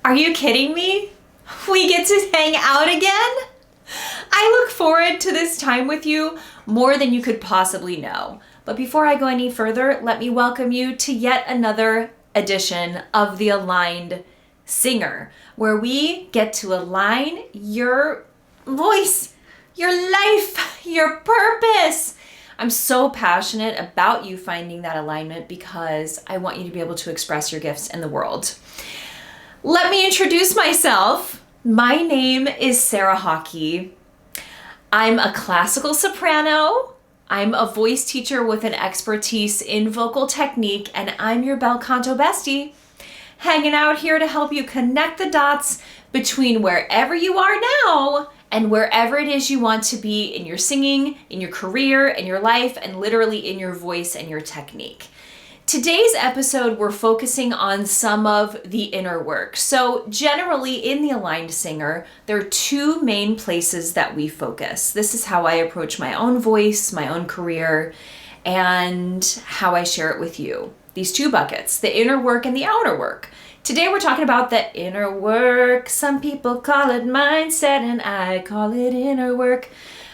Are you kidding me? We get to hang out again? I look forward to this time with you more than you could possibly know. But before I go any further, let me welcome you to yet another edition of The Aligned Singer, where we get to align your voice, your life, your purpose. I'm so passionate about you finding that alignment because I want you to be able to express your gifts in the world. Let me introduce myself. My name is Sarah Hockey. I'm a classical soprano. I'm a voice teacher with an expertise in vocal technique, and I'm your bel canto bestie, hanging out here to help you connect the dots between wherever you are now and wherever it is you want to be in your singing, in your career, in your life, and literally in your voice and your technique. Today's episode, we're focusing on some of the inner work. So generally in The Aligned Singer, there are two main places that we focus. This is how I approach my own voice, my own career, and how I share it with you. These two buckets, the inner work and the outer work. Today we're talking about the inner work. Some people call it mindset and I call it inner work.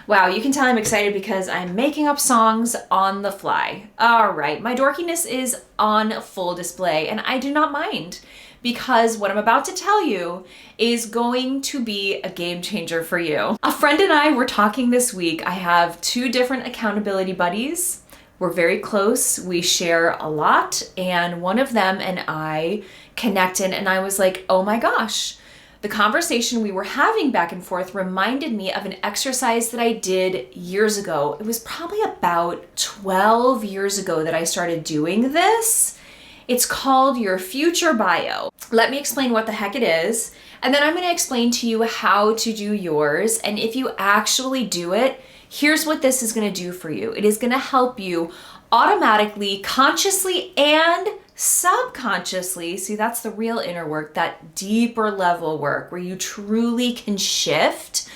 Wow, you can tell I'm excited because I'm making up songs on the fly. All right, my dorkiness is on full display and I do not mind because what I'm about to tell you is going to be a game changer for you. A friend and I were talking this week. I have two different accountability buddies. We're very close. We share a lot, and one of them and I connected and I was like, oh my gosh. The conversation we were having back and forth reminded me of an exercise that I did years ago. It was probably about 12 years ago that I started doing this. It's called your future bio. Let me explain what the heck it is, and then I'm going to explain to you how to do yours. And if you actually do it, here's what this is going to do for you. It is going to help you automatically, consciously, and subconsciously, see, that's the real inner work, that deeper level work where you truly can shift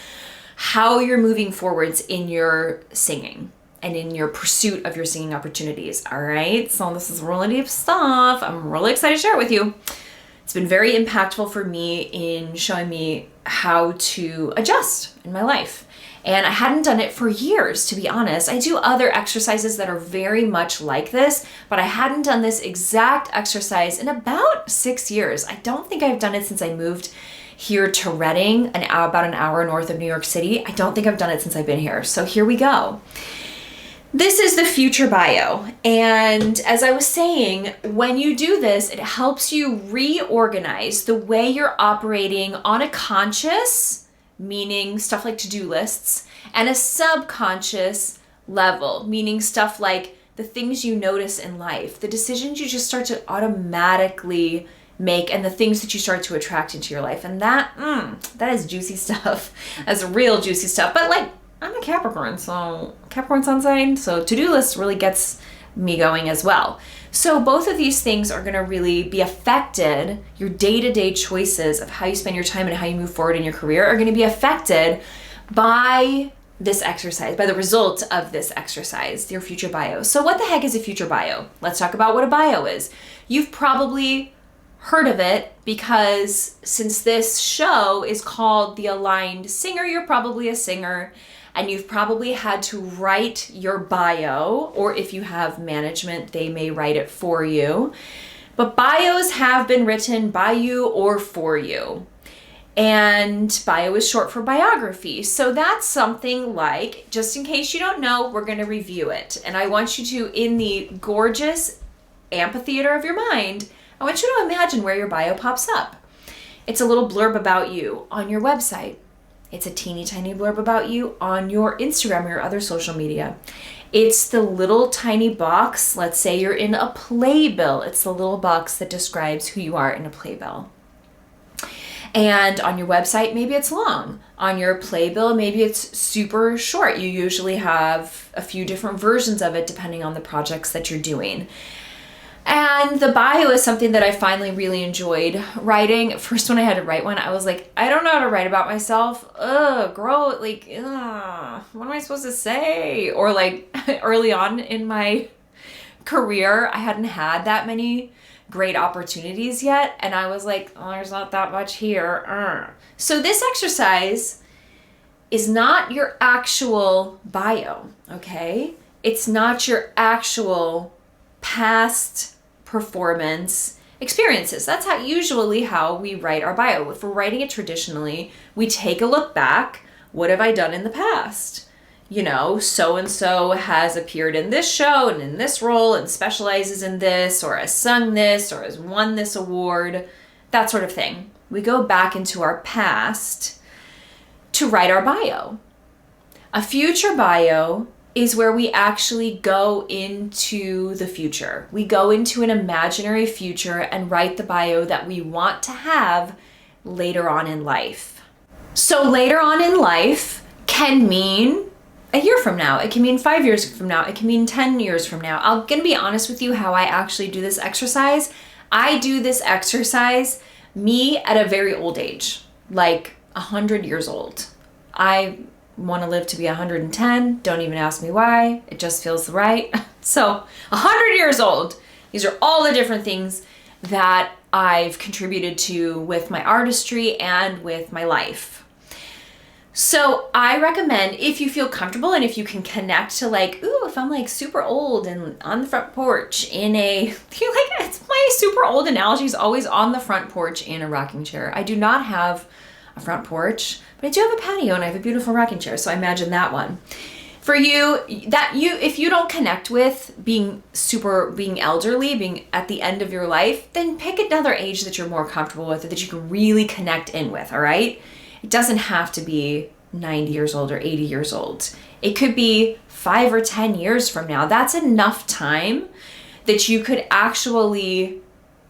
how you're moving forwards in your singing and in your pursuit of your singing opportunities. All right, so this is really deep stuff. I'm really excited to share it with you. It's been very impactful for me in showing me how to adjust in my life. And I hadn't done it for years, to be honest. I do other exercises that are very much like this, but I hadn't done this exact exercise in about 6 years. I don't think I've done it since I moved here to Reading, about an hour north of New York City. I don't think I've done it since I've been here. So here we go. This is the future bio. And as I was saying, when you do this, it helps you reorganize the way you're operating on a conscious, meaning stuff like to-do lists, and a subconscious level, meaning stuff like the things you notice in life, the decisions you just start to automatically make, and the things that you start to attract into your life. And that is juicy stuff. That's real juicy stuff. But like, I'm a Capricorn, so Capricorn sun sign, so to-do list really gets me going as well. So both of these things are going to really be affected. Your day-to-day choices of how you spend your time and how you move forward in your career are going to be affected by this exercise, by the result of this exercise, your future bio. So what the heck is a future bio? Let's talk about what a bio is. You've probably heard of it because since this show is called The Aligned Singer, you're probably a singer. And you've probably had to write your bio, or if you have management, they may write it for you. But bios have been written by you or for you. And bio is short for biography. So that's something like, just in case you don't know, we're going to review it. And I want you to, in the gorgeous amphitheater of your mind, I want you to imagine where your bio pops up. It's a little blurb about you on your website. It's a teeny tiny blurb about you on your Instagram or your other social media. It's the little tiny box. Let's say you're in a playbill. It's the little box that describes who you are in a playbill. And on your website, maybe it's long. On your playbill, maybe it's super short. You usually have a few different versions of it depending on the projects that you're doing. And the bio is something that I finally really enjoyed writing. At first, when I had to write one, I was like, I don't know how to write about myself. What am I supposed to say? Or like early on in my career, I hadn't had that many great opportunities yet. And I was like, oh, there's not that much here. So this exercise is not your actual bio, okay? It's not your actual past performance experiences. That's usually how we write our bio. If we're writing it traditionally, we take a look back. What have I done in the past? You know, so-and-so has appeared in this show and in this role and specializes in this, or has sung this, or has won this award, that sort of thing. We go back into our past to write our bio. A future bio is where we actually go into the future. We go into an imaginary future and write the bio that we want to have later on in life. So later on in life can mean a year from now. It can mean 5 years from now. It can mean 10 years from now. I'm gonna be honest with you how I actually do this exercise. I do this exercise, me at a very old age, like 100 years old. I want to live to be 110. Don't even ask me why. It just feels right. So 100 years old. These are all the different things that I've contributed to with my artistry and with my life. So I recommend, if you feel comfortable and if you can connect to like, ooh, if I'm like super old and on the front porch in a, it's my super old analogy is always on the front porch in a rocking chair. I do not have a front porch, but I do have a patio and I have a beautiful rocking chair. So I imagine that one. For you, if you don't connect with being elderly, being at the end of your life, then pick another age that you're more comfortable with or that you can really connect in with, all right? It doesn't have to be 90 years old or 80 years old. It could be 5 or 10 years from now. That's enough time that you could actually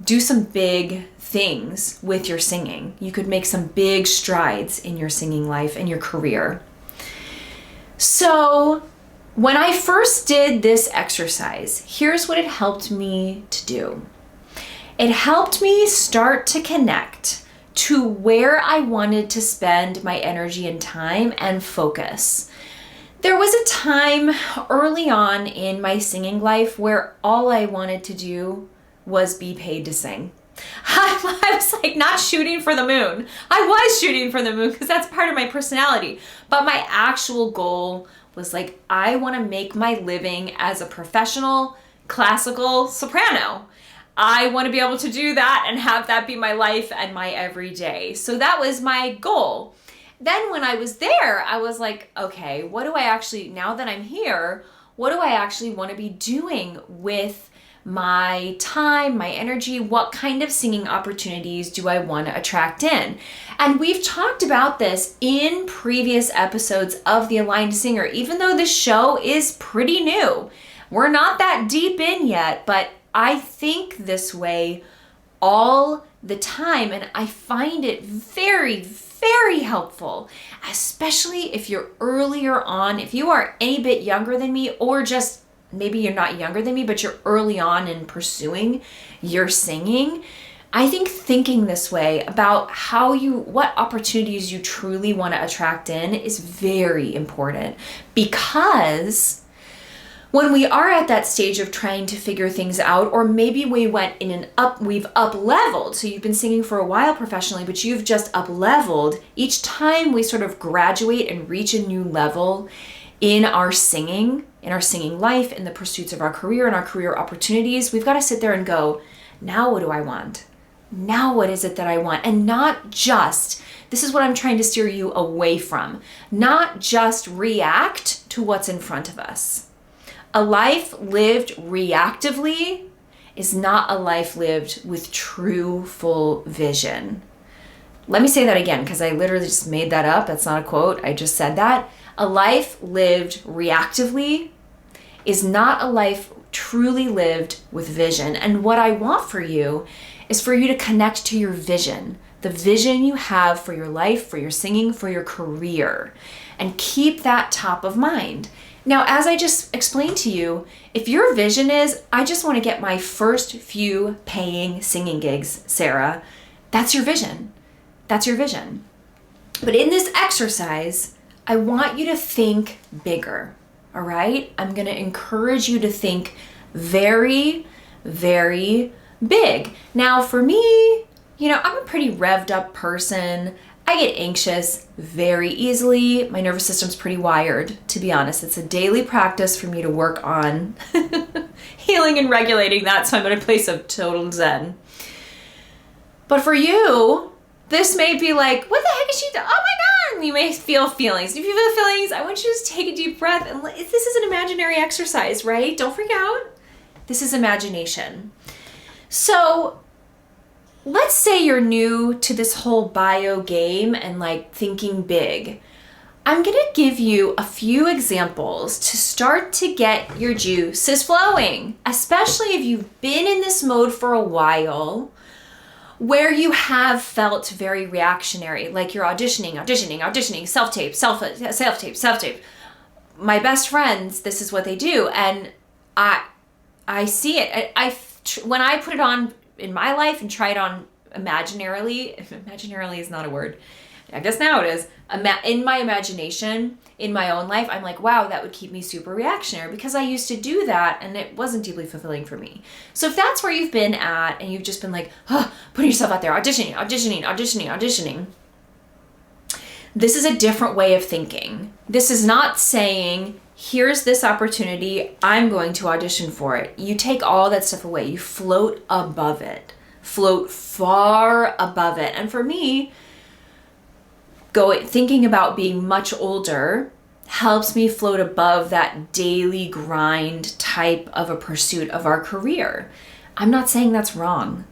do some big things with your singing. You could make some big strides in your singing life and your career. So when I first did this exercise, here's what it helped me to do. It helped me start to connect to where I wanted to spend my energy and time and focus. There was a time early on in my singing life where all I wanted to do was be paid to sing. I was like not shooting for the moon. I was shooting for the moon because that's part of my personality. But my actual goal was like, I want to make my living as a professional classical soprano. I want to be able to do that and have that be my life and my everyday. So that was my goal. Then when I was there, I was like, okay, now that I'm here, what do I actually want to be doing with my time, my energy? What kind of singing opportunities do I want to attract in? And we've talked about this in previous episodes of The Aligned Singer, even though this show is pretty new. We're not that deep in yet, but I think this way all the time, and I find it very, very helpful, especially if you're earlier on, if you are any bit younger than me, or just maybe you're not younger than me, but you're early on in pursuing your singing. I think thinking this way about what opportunities you truly want to attract in is very important, because when we are at that stage of trying to figure things out, or maybe we've up-leveled, so you've been singing for a while professionally, but you've just up-leveled, each time we sort of graduate and reach a new level in our singing life, in the pursuits of our career and our career opportunities, we've got to sit there and go, now what do I want? Now what is it that I want? And not just, this is what I'm trying to steer you away from, not just react to what's in front of us. A life lived reactively is not a life lived with true, full vision. Let me say that again, because I literally just made that up. That's not a quote. I just said that. A life lived reactively is not a life truly lived with vision. And what I want for you is for you to connect to your vision, the vision you have for your life, for your singing, for your career, and keep that top of mind. Now, as I just explained to you, if your vision is, I just want to get my first few paying singing gigs, Sarah, that's your vision. That's your vision. But in this exercise, I want you to think bigger, all right? I'm going to encourage you to think very, very big. Now for me, I'm a pretty revved up person. I get anxious very easily. My nervous system's pretty wired, to be honest. It's a daily practice for me to work on healing and regulating that, so I'm in a place of total zen. But for you, this may be like, what the heck is she doing? Oh my God! You may feel feelings. If you feel feelings, I want you to just take a deep breath. And this is an imaginary exercise, right? Don't freak out. This is imagination. So let's say you're new to this whole bio game and like thinking big. I'm going to give you a few examples to start to get your juices flowing, especially if you've been in this mode for a while where you have felt very reactionary, like you're auditioning, self-tape. My best friends, this is what they do. And I see it. When I put it on in my life and try it on imaginarily is not a word. I guess now it is. In my imagination, in my own life, I'm like, wow, that would keep me super reactionary because I used to do that and it wasn't deeply fulfilling for me. So if that's where you've been at and you've just been like, putting yourself out there, auditioning, this is a different way of thinking. This is not saying, here's this opportunity, I'm going to audition for it. You take all that stuff away. You float above it. Float far above it. And for me, thinking about being much older helps me float above that daily grind type of a pursuit of our career. I'm not saying that's wrong.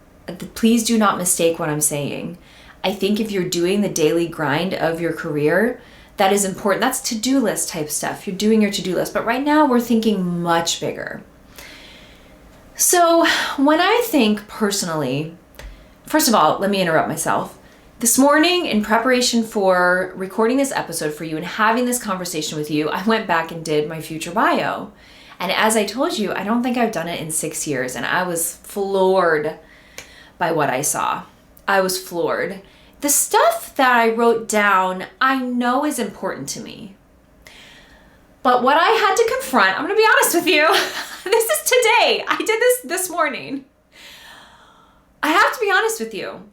Please do not mistake what I'm saying. I think if you're doing the daily grind of your career, that is important. That's to-do list type stuff. You're doing your to-do list. But right now we're thinking much bigger. So when I think personally, first of all, let me interrupt myself. This morning, in preparation for recording this episode for you and having this conversation with you, I went back and did my future bio. And as I told you, I don't think I've done it in 6 years. And I was floored by what I saw. I was floored. The stuff that I wrote down, I know is important to me. But what I had to confront, I'm going to be honest with you, this is today. I did this morning. I have to be honest with you.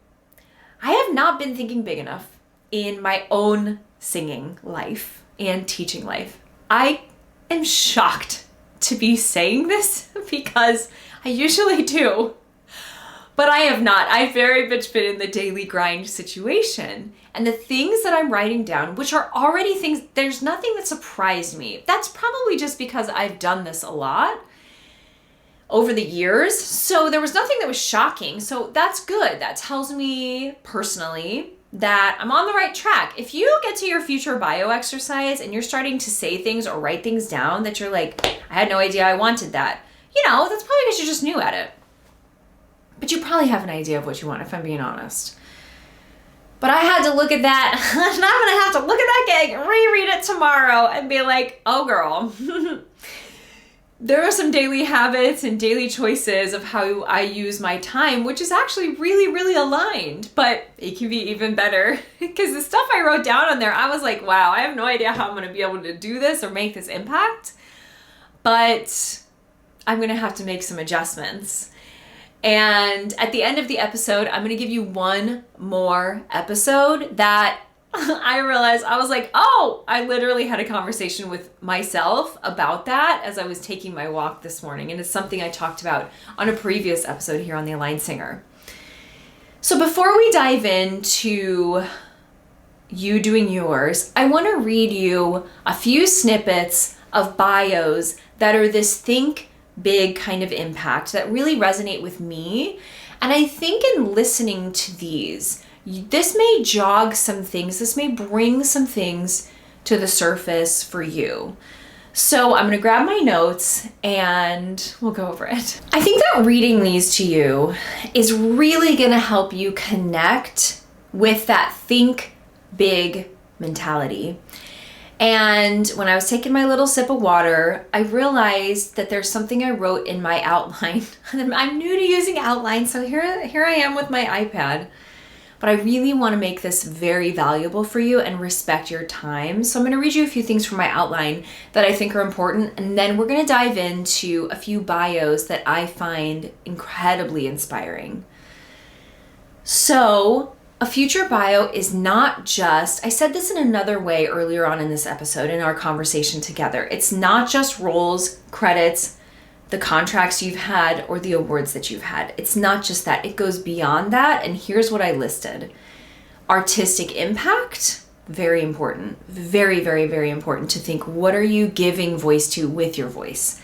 I have not been thinking big enough in my own singing life and teaching life. I am shocked to be saying this because I usually do. But I have not. I've very much been in the daily grind situation. And the things that I'm writing down, which are already things, there's nothing that surprised me. That's probably just because I've done this a lot over the years. So there was nothing that was shocking. So that's good. That tells me personally that I'm on the right track. If you get to your future bio exercise and you're starting to say things or write things down that you're like, I had no idea I wanted that, that's probably because you're just new at it. But you probably have an idea of what you want, if I'm being honest. But I had to look at that, and I'm going to have to look at that gig, reread it tomorrow, and be like, oh girl, there are some daily habits and daily choices of how I use my time, which is actually really, really aligned. But it can be even better, because the stuff I wrote down on there, I was like, wow, I have no idea how I'm going to be able to do this or make this impact. But I'm going to have to make some adjustments. And at the end of the episode, I'm going to give you one more episode that I realized I was like, oh, I literally had a conversation with myself about that as I was taking my walk this morning. And it's something I talked about on a previous episode here on The Aligned Singer. So before we dive into you doing yours, I want to read you a few snippets of bios that are this think big kind of impact that really resonate with me. And I think in listening to these, this may jog some things, this may bring some things to the surface for you. So I'm gonna grab my notes and we'll go over it. I think that reading these to you is really gonna help you connect with that think big mentality. And when I was taking my little sip of water, I realized that there's something I wrote in my outline. I'm new to using outline, so here I am with my iPad. but I really want to make this very valuable for you and respect your time. So I'm going to read you a few things from my outline that I think are important, and then we're going to dive into a few bios that I find incredibly inspiring. So a future bio is not just, I said this in another way earlier on in this episode in our conversation together, it's not just roles, credits, the contracts you've had, or the awards that you've had. It's not just that. It goes beyond that, and here's what I listed. Artistic impact, very important. Very, very, very important to think, what are you giving voice to with your voice?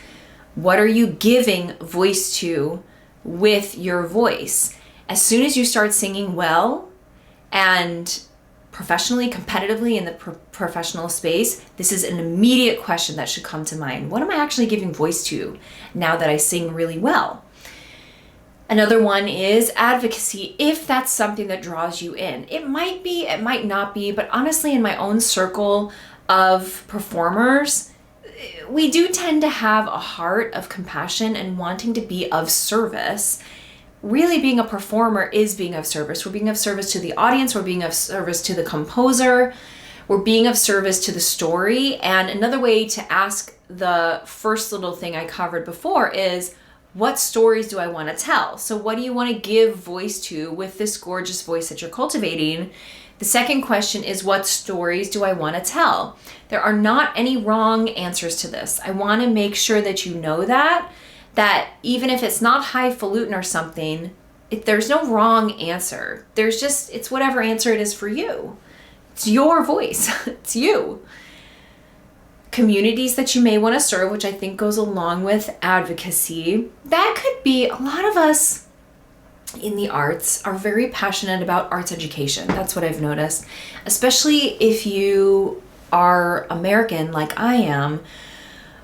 What are you giving voice to with your voice? As soon as you start singing well, and professionally, competitively in the professional space, this is an immediate question that should come to mind. What am I actually giving voice to now that I sing really well? Another one is advocacy, if that's something that draws you in. It might be, it might not be, but honestly, in my own circle of performers, we do tend to have a heart of compassion and wanting to be of service. Really, being a performer is being of service. We're being of service to the audience. We're being of service to the composer. We're being of service to the story. And another way to ask the first little thing I covered before is, what stories do I want to tell? So what do you want to give voice to with this gorgeous voice that you're cultivating? The second question is, what stories do I want to tell? There are not any wrong answers to this. I want to make sure that you know that even if it's not highfalutin or something, there's no wrong answer. There's just, it's whatever answer it is for you. It's your voice. It's you. Communities that you may want to serve, which I think goes along with advocacy. That could be, a lot of us in the arts are very passionate about arts education. That's what I've noticed. Especially if you are American like I am.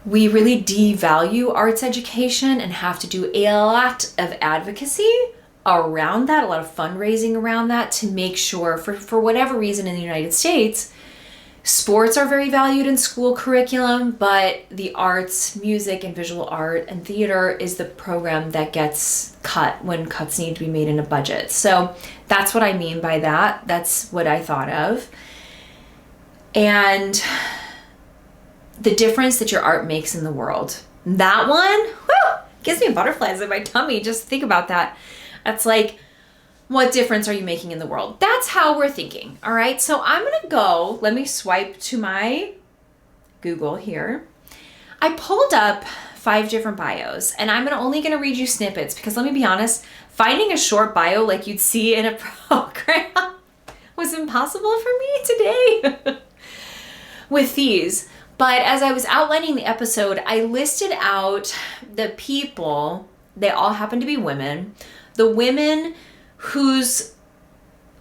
We really devalue arts education and have to do a lot of advocacy around that, a lot of fundraising around that to make sure, for whatever reason in the United States, sports are very valued in school curriculum, but the arts, music and visual art and theater is the program that gets cut when cuts need to be made in a budget. So that's what I mean by that. That's what I thought of. And the difference that your art makes in the world. That one, whew, gives me butterflies in my tummy. Just think about that. That's like, what difference are you making in the world? That's how we're thinking. All right. So I'm going to go, let me swipe to my Google here. I pulled up 5 different bios, and I'm only going to read you snippets because, let me be honest, finding a short bio like you'd see in a program was impossible for me today with these. But as I was outlining the episode, I listed out the people, they all happen to be women, the women whose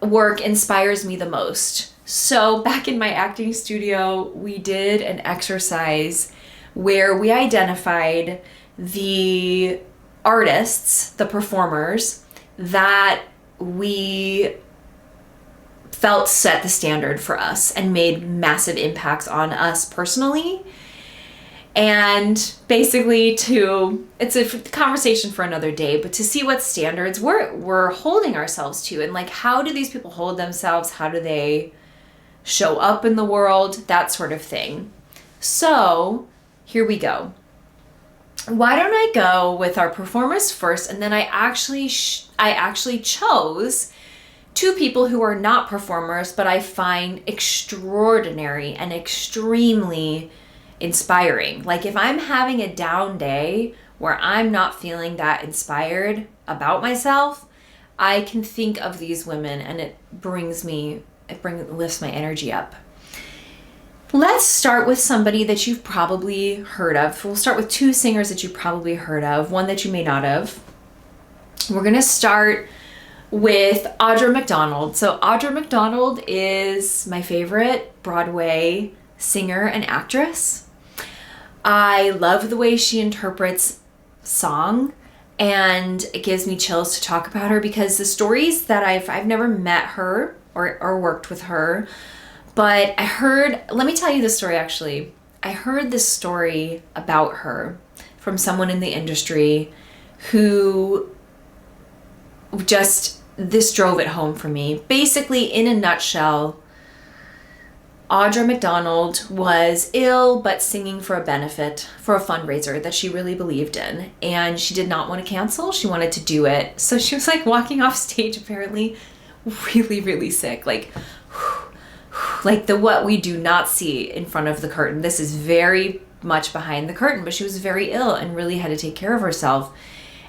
work inspires me the most. So back in my acting studio, we did an exercise where we identified the artists, the performers, that we felt set the standard for us and made massive impacts on us personally. And basically it's a conversation for another day, but to see what standards we're holding ourselves to, and like, how do these people hold themselves? How do they show up in the world? That sort of thing. So here we go. Why don't I go with our performers first, and then I actually chose 2 people who are not performers, but I find extraordinary and extremely inspiring. Like, if I'm having a down day where I'm not feeling that inspired about myself, I can think of these women and it lifts my energy up. Let's start with somebody that you've probably heard of. We'll start with 2 singers that you've probably heard of, one that you may not have. We're going to start with Audra McDonald. So Audra McDonald is my favorite Broadway singer and actress. I love the way she interprets song, and it gives me chills to talk about her because the stories that I've never met her or worked with her, but let me tell you the story actually. I heard this story about her from someone in the industry who just this drove it home for me. Basically, in a nutshell, Audra McDonald was ill but singing for a benefit, for a fundraiser that she really believed in. And she did not want to cancel. She wanted to do it. So she was like walking off stage, apparently really, really sick. Like the what we do not see in front of the curtain. This is very much behind the curtain, but she was very ill and really had to take care of herself.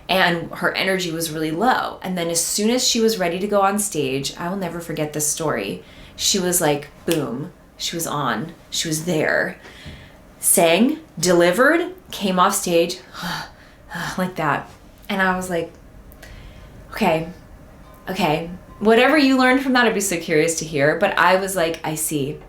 And her energy was really low. And then as soon as she was ready to go on stage, I will never forget this story. She was like, boom. She was on. She was there. Sang, delivered, came off stage, like that. And I was like, okay. Whatever you learned from that, I'd be so curious to hear. But I was like, I see.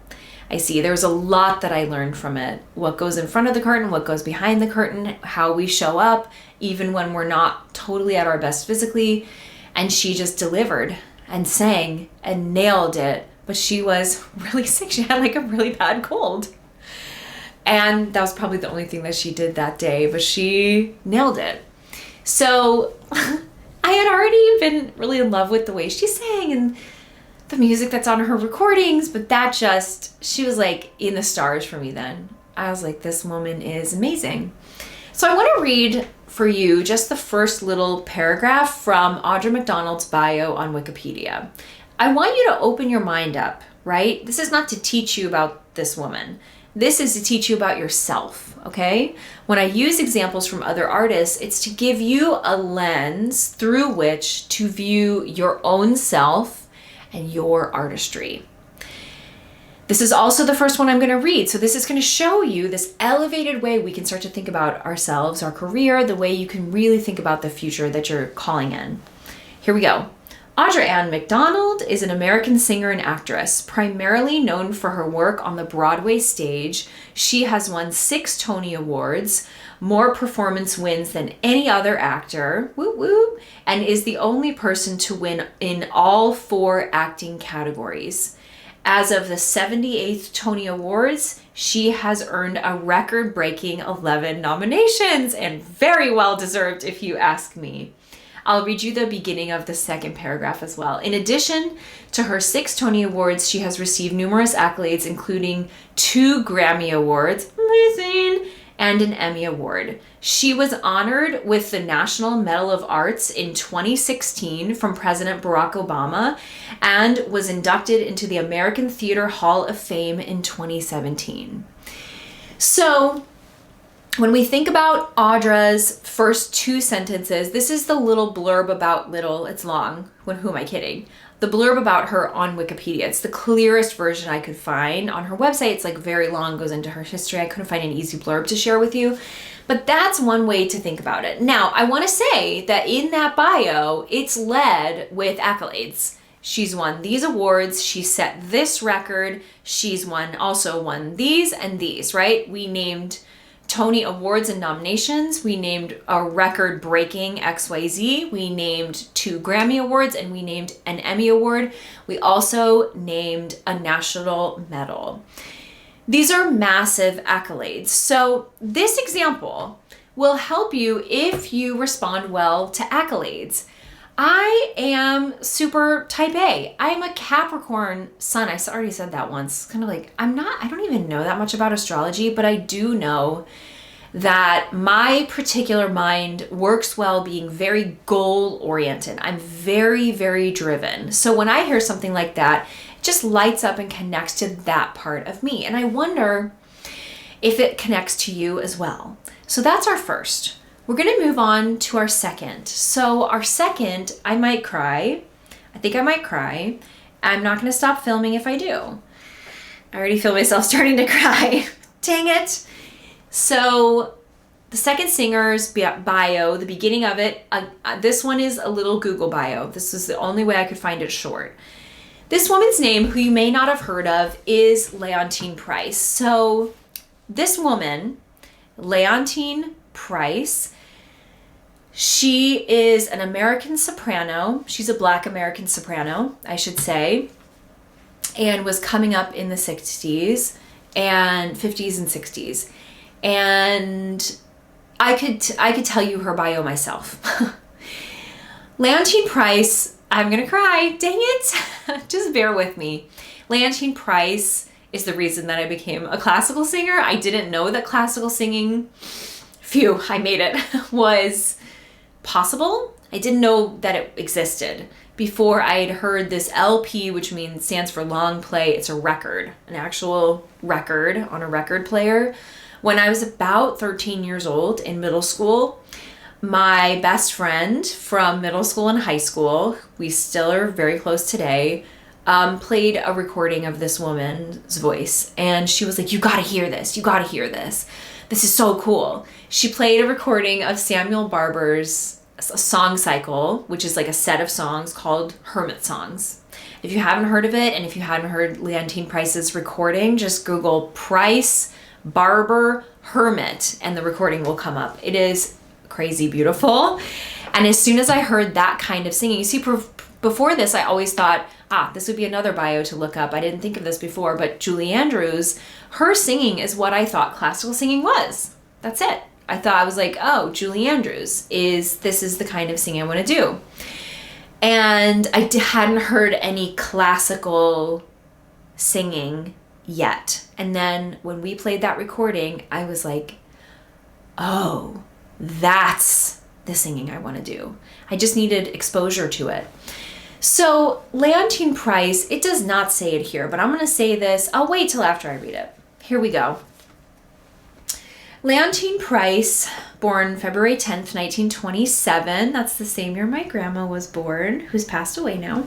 There was a lot that I learned from it. What goes in front of the curtain, what goes behind the curtain, how we show up, even when we're not totally at our best physically. And she just delivered and sang and nailed it. But she was really sick. She had like a really bad cold. And that was probably the only thing that she did that day, but she nailed it. So I had already been really in love with the way she sang and the music that's on her recordings, but she was like in the stars for me then. I was like, this woman is amazing. So I want to read for you just the first little paragraph from Audra McDonald's bio on Wikipedia. I want you to open your mind up, right? This is not to teach you about this woman. This is to teach you about yourself, okay? When I use examples from other artists, it's to give you a lens through which to view your own self and your artistry. This is also the first one I'm going to read. So this is going to show you this elevated way we can start to think about ourselves, our career, the way you can really think about the future that you're calling in. Here we go. Audra Ann McDonald is an American singer and actress, primarily known for her work on the Broadway stage. She has won 6 Tony Awards, more performance wins than any other actor, woo woo, and is the only person to win in all 4 acting categories. As of the 78th Tony Awards, she has earned a record-breaking 11 nominations, and very well deserved if you ask me. I'll read you the beginning of the second paragraph as well. In addition to her 6 Tony Awards, she has received numerous accolades, including 2 Grammy Awards, and an Emmy Award. She was honored with the National Medal of Arts in 2016 from President Barack Obama and was inducted into the American Theater Hall of Fame in 2017. So, when we think about Audra's first 2 sentences, this is the little blurb about it's long. Who am I kidding? The blurb about her on Wikipedia. It's the clearest version I could find. On her website, it's like very long, goes into her history. I couldn't find an easy blurb to share with you. But that's one way to think about it. Now, I want to say that in that bio, it's led with accolades. She's won these awards. She set this record. She's also won these and these, right? We named Tony Awards and nominations. We named a record-breaking XYZ. We named 2 Grammy Awards and we named an Emmy Award. We also named a national medal. These are massive accolades. So this example will help you if you respond well to accolades. I am super type A. I'm a Capricorn sun. I already said that once. Kind of like, I don't even know that much about astrology, but I do know that my particular mind works well being very goal-oriented. I'm very, very driven. So when I hear something like that, it just lights up and connects to that part of me. And I wonder if it connects to you as well. So that's our first. We're going to move on to our second. So our second, I might cry. I think I might cry. I'm not going to stop filming if I do. I already feel myself starting to cry. Dang it. So the second singer's bio, the beginning of it, this one is a little Google bio. This is the only way I could find it short. This woman's name, who you may not have heard of, is Leontine Price. So this woman, Leontine Price, she is an American soprano. She's a Black American soprano, I should say, and was coming up in the 60s and 50s and 60s. And I could tell you her bio myself. Leontine Price I'm gonna cry. Dang it. Just bear with me. Leontine Price is the reason that I became a classical singer. I didn't know that classical singing, phew, I made it, was possible. I didn't know that it existed before I had heard this LP, which stands for long play. It's a record, an actual record on a record player. When I was about 13 years old in middle school, my best friend from middle school and high school, we still are very close today, played a recording of this woman's voice. And she was like, you gotta hear this. You gotta hear this. This is so cool. She played a recording of Samuel Barber's song cycle, which is like a set of songs called Hermit Songs. If you haven't heard of it, and if you haven't heard Leontine Price's recording, just Google Price, Barber, Hermit, and the recording will come up. It is crazy beautiful. And as soon as I heard that kind of singing, you see, before this, I always thought, this would be another bio to look up. I didn't think of this before, but Julie Andrews, her singing is what I thought classical singing was. That's it. I was like, oh, Julie Andrews this is the kind of singing I want to do. And I hadn't heard any classical singing yet. And then when we played that recording, I was like, oh, that's the singing I want to do. I just needed exposure to it. So Leontine Price, it does not say it here, but I'm going to say this. I'll wait till after I read it. Here we go. Leontine Price, born February 10th, 1927, that's the same year my grandma was born, who's passed away now,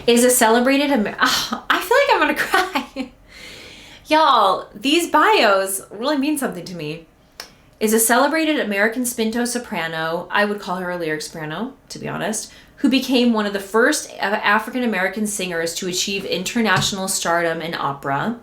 is a celebrated, I feel like I'm gonna cry. Y'all, these bios really mean something to me. Is a celebrated American spinto soprano, I would call her a lyric soprano, to be honest, who became one of the first African-American singers to achieve international stardom in opera,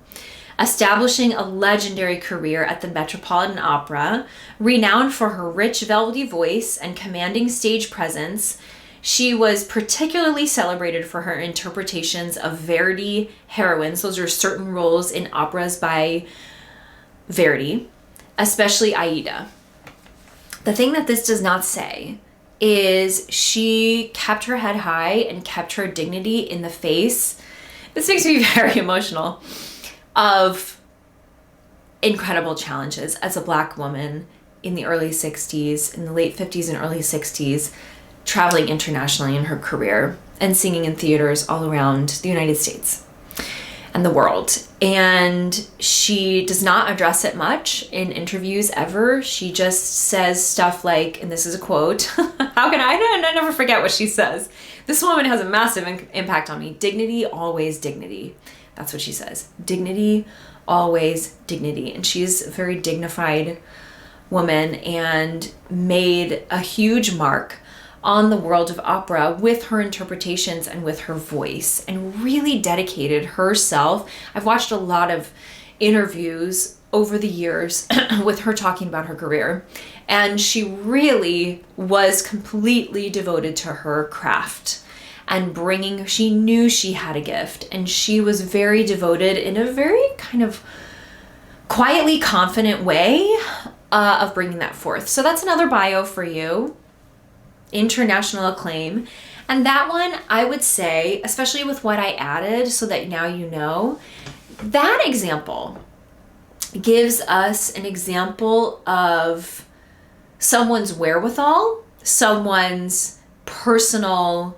establishing a legendary career at the Metropolitan Opera. Renowned for her rich, velvety voice and commanding stage presence, she was particularly celebrated for her interpretations of Verdi heroines. Those are certain roles in operas by Verdi, especially Aida. The thing that this does not say is she kept her head high and kept her dignity in the face. This makes me very emotional. Of incredible challenges as a Black woman in the early 60s, in the late 50s and early 60s, traveling internationally in her career and singing in theaters all around the United States and the world. And she does not address it much in interviews ever. She just says stuff like, and this is a quote, how can I never forget what she says. This woman has a massive impact on me. Dignity, always dignity. That's what she says. Dignity, always dignity. And she's a very dignified woman and made a huge mark on the world of opera with her interpretations and with her voice, and really dedicated herself. I've watched a lot of interviews over the years with her talking about her career, and she really was completely devoted to her craft. And she knew she had a gift, and she was very devoted in a very kind of quietly confident way of bringing that forth. So that's another bio for you. International acclaim. And that one, I would say, especially with what I added so that now you know, that example gives us an example of someone's wherewithal, someone's personal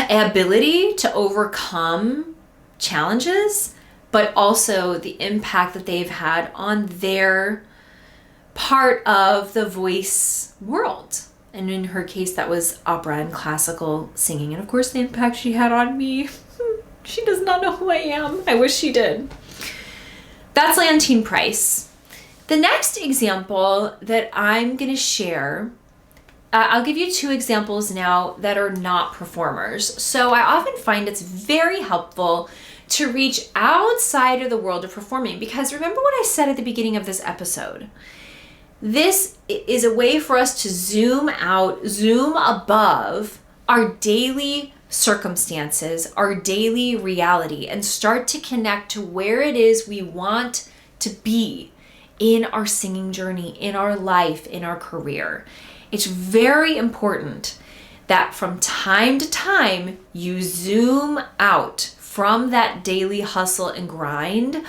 ability to overcome challenges, but also the impact that they've had on their part of the voice world. And in her case, that was opera and classical singing. And of course, the impact she had on me. She does not know who I am. I wish she did. That's Leontine Price. The next example that I'm going to share, I'll give you two examples now that are not performers. So I often find it's very helpful to reach outside of the world of performing, because remember what I said at the beginning of this episode. This is a way for us to zoom out, zoom above our daily circumstances, our daily reality, and start to connect to where it is we want to be in our singing journey, in our life, in our career. It's very important that from time to time you zoom out from that daily hustle and grind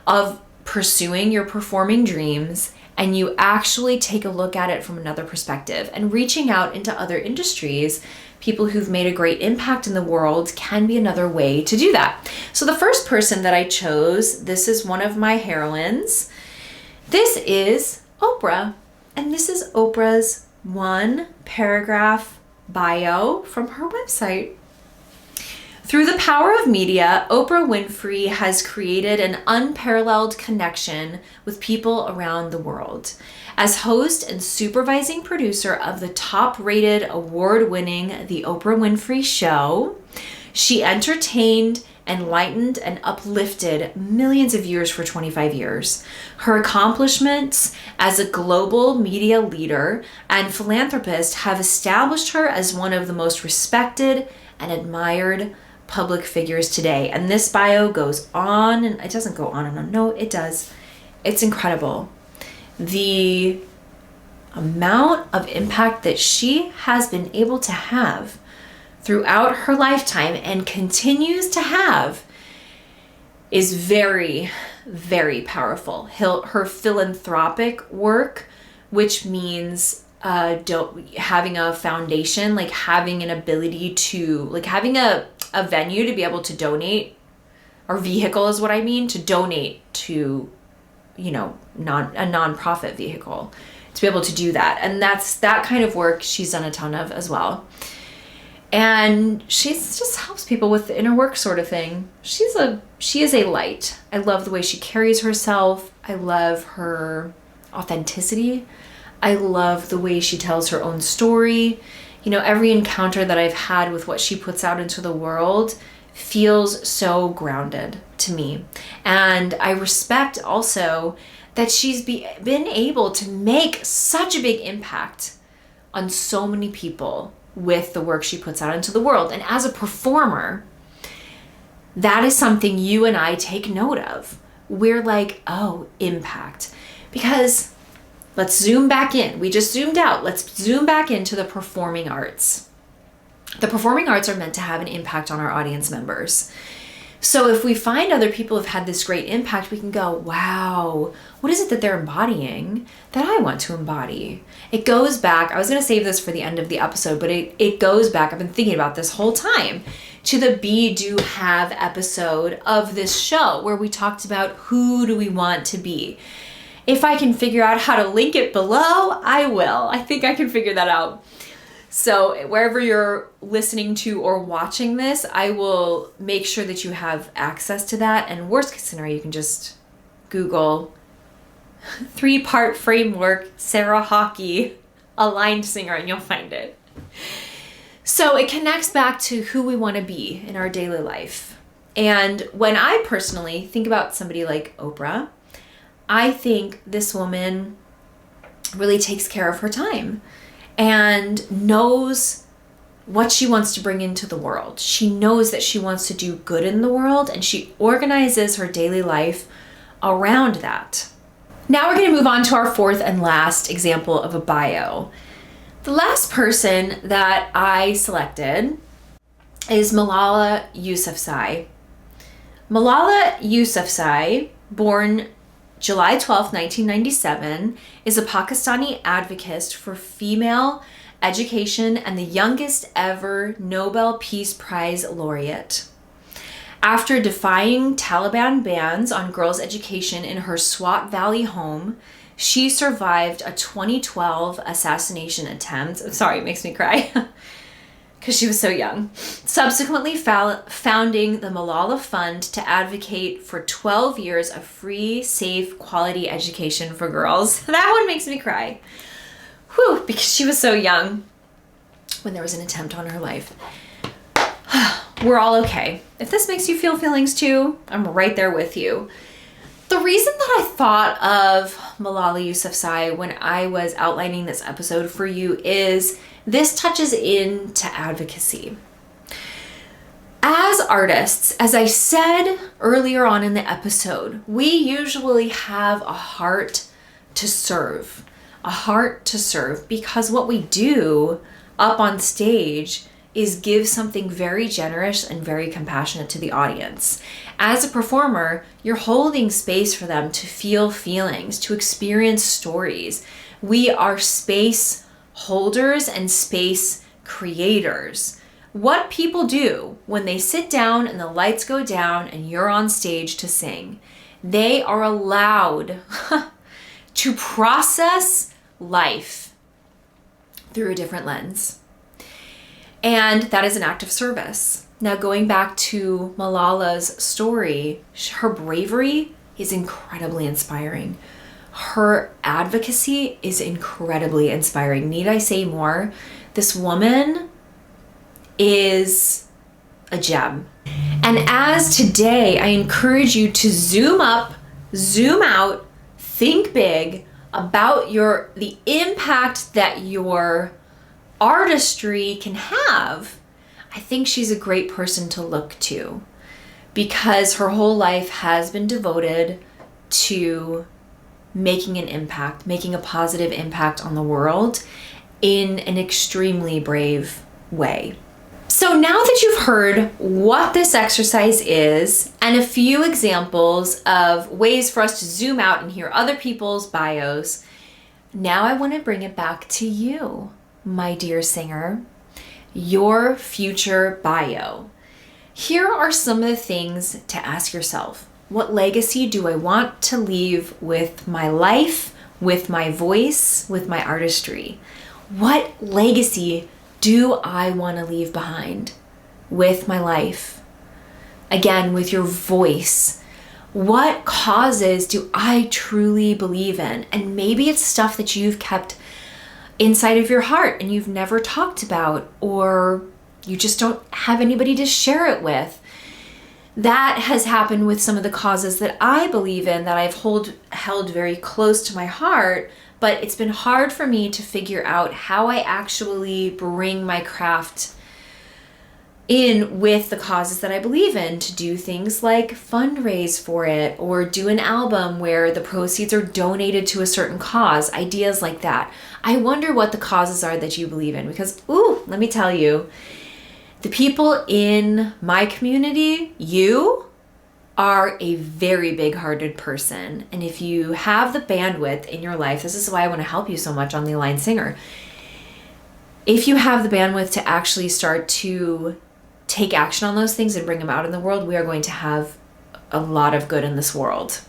of pursuing your performing dreams, and you actually take a look at it from another perspective. And reaching out into other industries, people who've made a great impact in the world, can be another way to do that. So the first person that I chose, this is one of my heroines. This is Oprah. And this is Oprah's 1-paragraph bio from her website. Through the power of media, Oprah Winfrey has created an unparalleled connection with people around the world. As host and supervising producer of the top-rated, award-winning The Oprah Winfrey Show, she entertained, enlightened, and uplifted millions of viewers for 25 years. Her accomplishments as a global media leader and philanthropist have established her as one of the most respected and admired public figures today. And this bio goes on, and it doesn't go on and on. No, it does. It's incredible. The amount of impact that she has been able to have throughout her lifetime and continues to have is very, very powerful. Her philanthropic work, which means having a foundation, like having an ability to, like having a venue to be able to donate, or vehicle is what I mean, to donate to, a nonprofit vehicle, to be able to do that. And that's that kind of work she's done a ton of as well. And she just helps people with the inner work sort of thing. She is a light. I love the way she carries herself. I love her authenticity. I love the way she tells her own story. Every encounter that I've had with what she puts out into the world feels so grounded to me. And I respect also that she's been able to make such a big impact on so many people with the work she puts out into the world. And as a performer, that is something you and I take note of. We're like, oh, impact. Because let's zoom back in. We just zoomed out. Let's zoom back into the performing arts. The performing arts are meant to have an impact on our audience members. So if we find other people who've had this great impact, we can go, wow, what is it that they're embodying that I want to embody? It goes back, I was going to save this for the end of the episode, but it goes back, I've been thinking about this whole time, to the Be, Do, Have episode of this show, where we talked about who do we want to be. If I can figure out how to link it below, I will. I think I can figure that out. So wherever you're listening to or watching this, I will make sure that you have access to that. And worst case scenario, you can just Google 3-part framework, Sarah Hockey, aligned singer, and you'll find it. So it connects back to who we want to be in our daily life. And when I personally think about somebody like Oprah, I think this woman really takes care of her time and knows what she wants to bring into the world. She knows that she wants to do good in the world, and she organizes her daily life around that. Now we're going to move on to our fourth and last example of a bio. The last person that I selected is Malala Yousafzai. Malala Yousafzai, born July 12, 1997, is a Pakistani advocate for female education and the youngest ever Nobel Peace Prize laureate. After defying Taliban bans on girls' education in her Swat Valley home, she survived a 2012 assassination attempt. Sorry, it makes me cry. Because she was so young, subsequently founding the Malala Fund to advocate for 12 years of free, safe, quality education for girls. That one makes me cry. Whew, because she was so young when there was an attempt on her life. We're all okay. If this makes you feel feelings too, I'm right there with you. The reason that I thought of Malala Yousafzai when I was outlining this episode for you is this touches into advocacy. As artists, as I said earlier on in the episode, we usually have a heart to serve because what we do up on stage is give something very generous and very compassionate to the audience. As a performer, you're holding space for them to feel feelings, to experience stories. We are space holders and space creators. What people do when they sit down and the lights go down and you're on stage to sing, they are allowed to process life through a different lens. And that is an act of service. Now, going back to Malala's story, her bravery is incredibly inspiring. Her advocacy is incredibly inspiring. Need I say more? This woman is a gem. And as today, I encourage you to zoom up, zoom out, think big about the impact that your artistry can have. I think she's a great person to look to because her whole life has been devoted to making an impact, making a positive impact on the world in an extremely brave way. So now that you've heard what this exercise is and a few examples of ways for us to zoom out and hear other people's bios, now I want to bring it back to you, my dear singer, your future bio. Here are some of the things to ask yourself. What legacy do I want to leave with my life, with my voice, with my artistry? What legacy do I want to leave behind with my life? Again, with your voice. What causes do I truly believe in? And maybe it's stuff that you've kept inside of your heart and you've never talked about, or you just don't have anybody to share it with. That has happened with some of the causes that I believe in, that I've held very close to my heart, but it's been hard for me to figure out how I actually bring my craft in with the causes that I believe in, to do things like fundraise for it or do an album where the proceeds are donated to a certain cause, ideas like that. I wonder what the causes are that you believe in, because, let me tell you, the people in my community, you are a very big-hearted person. And if you have the bandwidth in your life, this is why I want to help you so much on the Aligned Singer. If you have the bandwidth to actually start to take action on those things and bring them out in the world, we are going to have a lot of good in this world.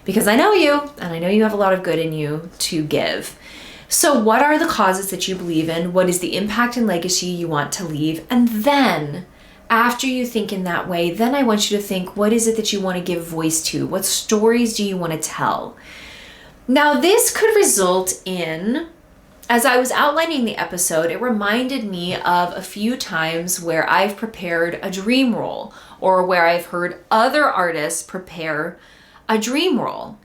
Because I know you, and I know you have a lot of good in you to give. So what are the causes that you believe in? What is the impact and legacy you want to leave? And then, after you think in that way, then I want you to think, what is it that you want to give voice to? What stories do you want to tell? Now, this could result in, as I was outlining the episode, it reminded me of a few times where I've prepared a dream roll, or where I've heard other artists prepare a dream roll.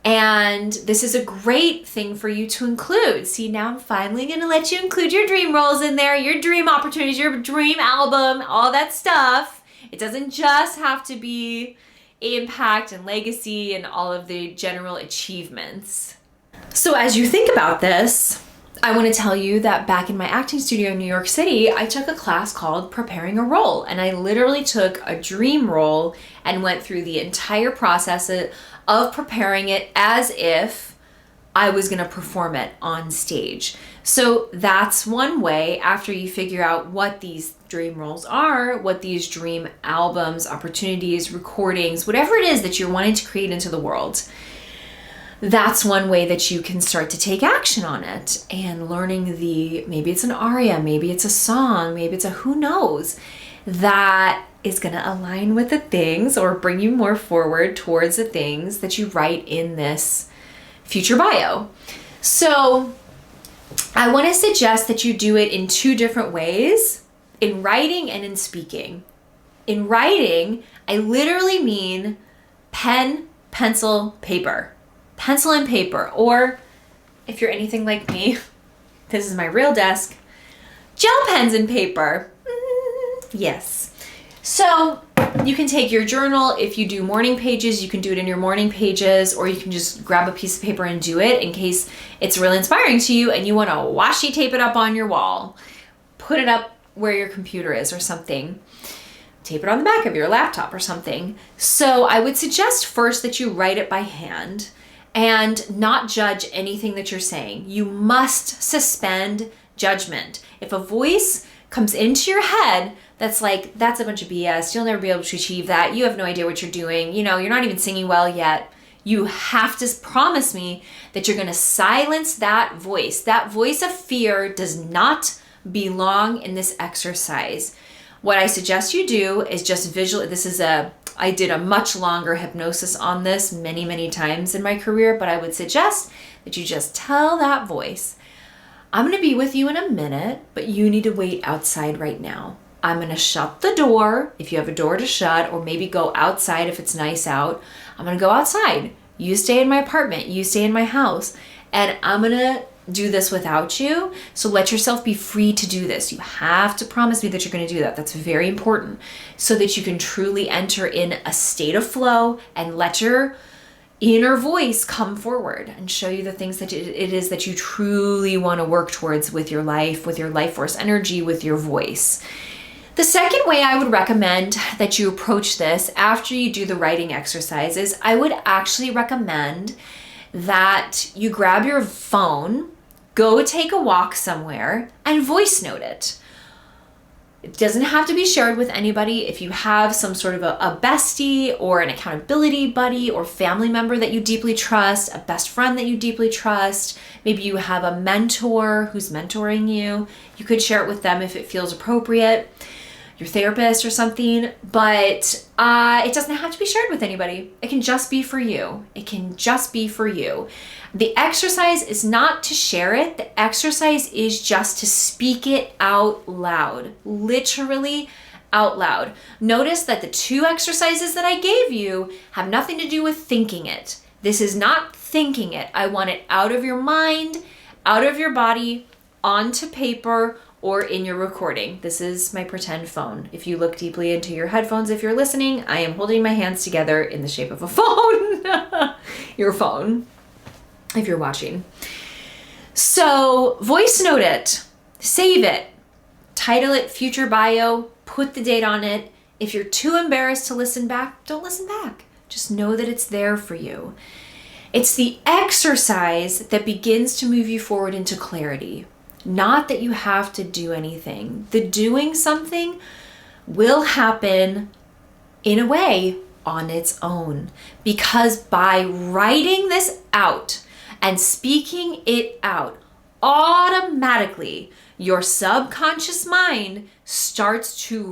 And this is a great thing for you to include. See, now I'm finally going to let you include your dream rolls in there, your dream opportunities, your dream album, all that stuff. It doesn't just have to be impact and legacy and all of the general achievements. So as you think about this, I want to tell you that back in my acting studio in New York City, I took a class called Preparing a Role. And I literally took a dream role and went through the entire process of preparing it as if I was going to perform it on stage. So that's one way, after you figure out what these dream roles are, what these dream albums, opportunities, recordings, whatever it is that you're wanting to create into the world. That's one way that you can start to take action on it, and learning maybe it's an aria, maybe it's a song, maybe it's who knows, that is going to align with the things or bring you more forward towards the things that you write in this future bio. So I want to suggest that you do it in two different ways, in writing and in speaking. In writing, I literally mean pen, pencil, paper. Pencil and paper, or if you're anything like me, this is my real desk, gel pens and paper. Yes. So you can take your journal. If you do morning pages, you can do it in your morning pages, or you can just grab a piece of paper and do it in case it's really inspiring to you and you want to washi tape it up on your wall. put it up where your computer is or something. Tape it on the back of your laptop or something. So I would suggest first that you write it by hand and not judge anything that you're saying. You must suspend judgment. If a voice comes into your head that's like, that's a bunch of BS, you'll never be able to achieve that, you have no idea what you're doing, you're not even singing well yet, you have to promise me that you're going to silence that voice. That voice of fear does not belong in this exercise. What I suggest you do is just I did a much longer hypnosis on this many, many times in my career, but I would suggest that you just tell that voice, I'm going to be with you in a minute, but you need to wait outside right now. I'm going to shut the door if you have a door to shut, or maybe go outside if it's nice out. I'm going to go outside. You stay in my apartment. You stay in my house. And I'm going to do this without you. So let yourself be free to do this. You have to promise me that you're going to do that. That's very important, so that you can truly enter in a state of flow and let your inner voice come forward and show you the things that it is that you truly want to work towards with your life force energy, with your voice. The second way I would recommend that you approach this after you do the writing exercises, I would actually recommend that you grab your phone, go take a walk somewhere, and voice note it. It doesn't have to be shared with anybody. If you have some sort of a bestie or an accountability buddy or family member that you deeply trust, a best friend that you deeply trust, maybe you have a mentor who's mentoring you, you could share it with them if it feels appropriate, your therapist or something, but it doesn't have to be shared with anybody. It can just be for you. It can just be for you. The exercise is not to share it. The exercise is just to speak it out loud, literally out loud. Notice that the two exercises that I gave you have nothing to do with thinking it. This is not thinking it. I want it out of your mind, out of your body, onto paper, or in your recording. This is my pretend phone. If you look deeply into your headphones, if you're listening, I am holding my hands together in the shape of a phone. Your phone, if you're watching. So voice note it, save it, title it future bio, put the date on it. If you're too embarrassed to listen back, don't listen back. Just know that it's there for you. It's the exercise that begins to move you forward into clarity. Not that you have to do anything. The doing something will happen in a way on its own, because by writing this out and speaking it out, automatically your subconscious mind starts to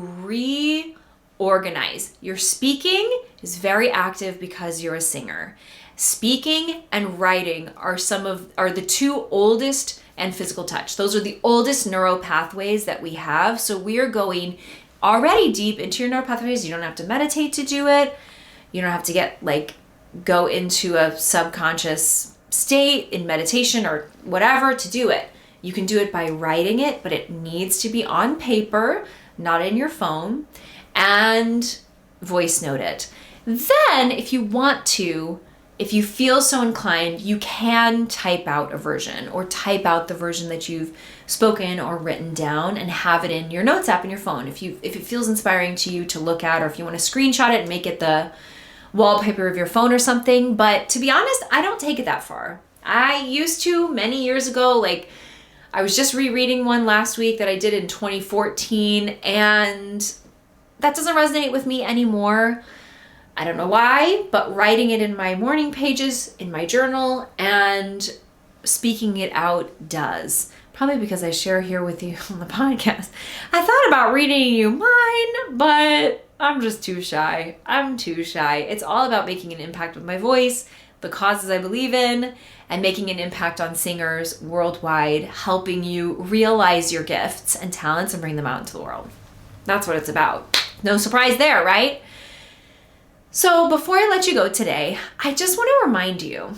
reorganize. Your speaking is very active because you're a singer. Speaking and writing are the two oldest, and physical touch. Those are the oldest neural pathways that we have. So we are going already deep into your neural pathways. You don't have to meditate to do it. You don't have to go into a subconscious state in meditation or whatever to do it. You can do it by writing it, but it needs to be on paper, not in your phone, and voice note it. Then if you want to, if you feel so inclined, you can type out a version, or type out the version that you've spoken or written down and have it in your notes app in your phone. If it feels inspiring to you to look at, or if you want to screenshot it and make it the wallpaper of your phone or something. But to be honest, I don't take it that far. I used to many years ago. I was just rereading one last week that I did in 2014, and that doesn't resonate with me anymore. I don't know why, but writing it in my morning pages, in my journal, and speaking it out does. Probably because I share here with you on the podcast. I thought about reading you mine, but I'm just too shy. I'm too shy. It's all about making an impact with my voice, the causes I believe in, and making an impact on singers worldwide, helping you realize your gifts and talents and bring them out into the world. That's what it's about. No surprise there, right? So before I let you go today, I just want to remind you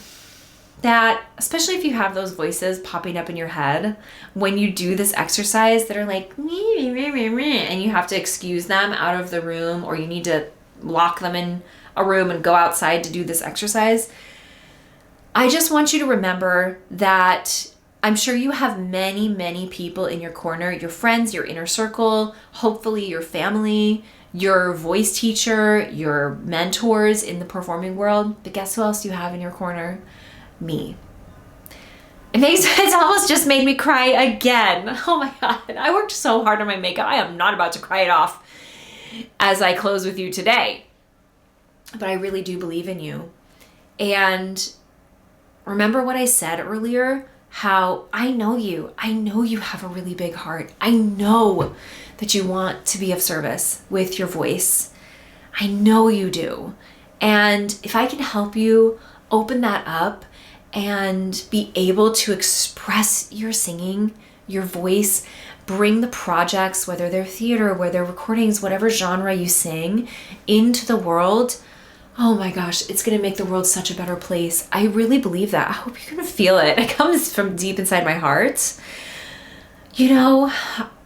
that, especially if you have those voices popping up in your head when you do this exercise that are like, meh, meh, meh, meh, and you have to excuse them out of the room, or you need to lock them in a room and go outside to do this exercise, I just want you to remember that I'm sure you have many, many people in your corner, your friends, your inner circle, hopefully your family, your voice teacher, your mentors in the performing world. But guess who else you have in your corner? Me. It's almost just made me cry again. Oh my God. I worked so hard on my makeup. I am not about to cry it off as I close with you today. But I really do believe in you. And remember what I said earlier? How I know you. I know you have a really big heart. I know that you want to be of service with your voice. I know you do. And if I can help you open that up and be able to express your singing, your voice, bring the projects, whether they're theater, whether they're recordings, whatever genre you sing, into the world, oh my gosh, it's going to make the world such a better place. I really believe that. I hope you can feel it. It comes from deep inside my heart. You know,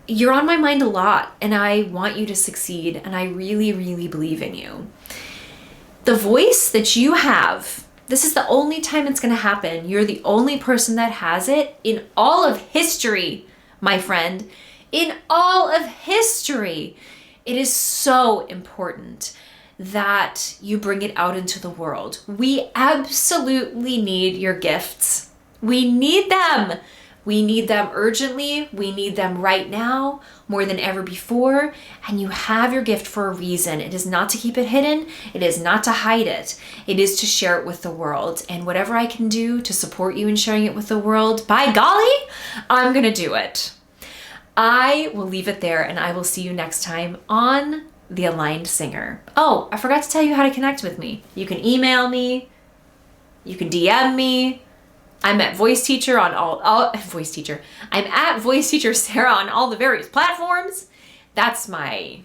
you're on my mind a lot, and I want you to succeed, and I really, really believe in you. The voice that you have, this is the only time it's going to happen. You're the only person that has it in all of history, my friend. In all of history. It is so important that you bring it out into the world. We absolutely need your gifts. We need them. We need them urgently. We need them right now more than ever before. And you have your gift for a reason. It is not to keep it hidden. It is not to hide it. It is to share it with the world. And whatever I can do to support you in sharing it with the world, by golly, I'm going to do it. I will leave it there, and I will see you next time on The Aligned Singer. Oh, I forgot to tell you how to connect with me. You can email me. You can DM me. I'm at Voice Teacher on Voice Teacher. I'm at Voice Teacher Sarah on all the various platforms. That's my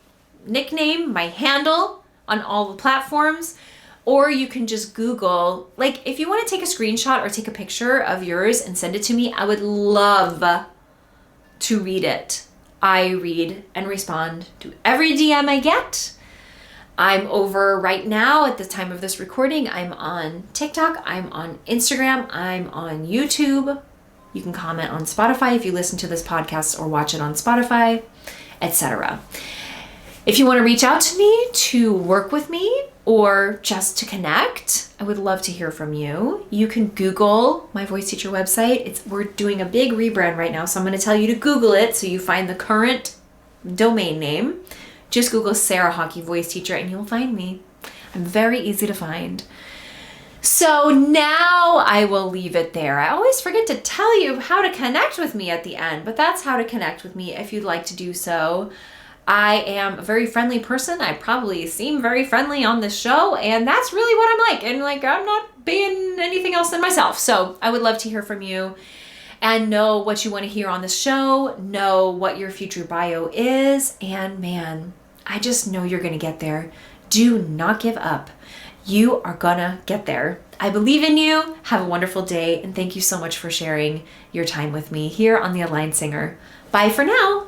nickname, my handle on all the platforms. Or you can just Google, like if you want to take a screenshot or take a picture of yours and send it to me, I would love to read it. I read and respond to every DM I get. I'm over right now at the time of this recording. I'm on TikTok. I'm on Instagram. I'm on YouTube. You can comment on Spotify if you listen to this podcast or watch it on Spotify, etc. If you want to reach out to me to work with me or just to connect, I would love to hear from you. You can Google my voice teacher website. We're doing a big rebrand right now, so I'm going to tell you to Google it so you find the current domain name. Just Google Sarah Hockey Voice Teacher and you'll find me. I'm very easy to find. So now I will leave it there. I always forget to tell you how to connect with me at the end, but that's how to connect with me if you'd like to do so. I am a very friendly person. I probably seem very friendly on this show, and that's really what I'm like. And I'm not being anything else than myself. So I would love to hear from you and know what you want to hear on the show, know what your future bio is, and man, I just know you're going to get there. Do not give up. You are gonna get there. I believe in you. Have a wonderful day, and thank you so much for sharing your time with me here on The Aligned Singer. Bye for now.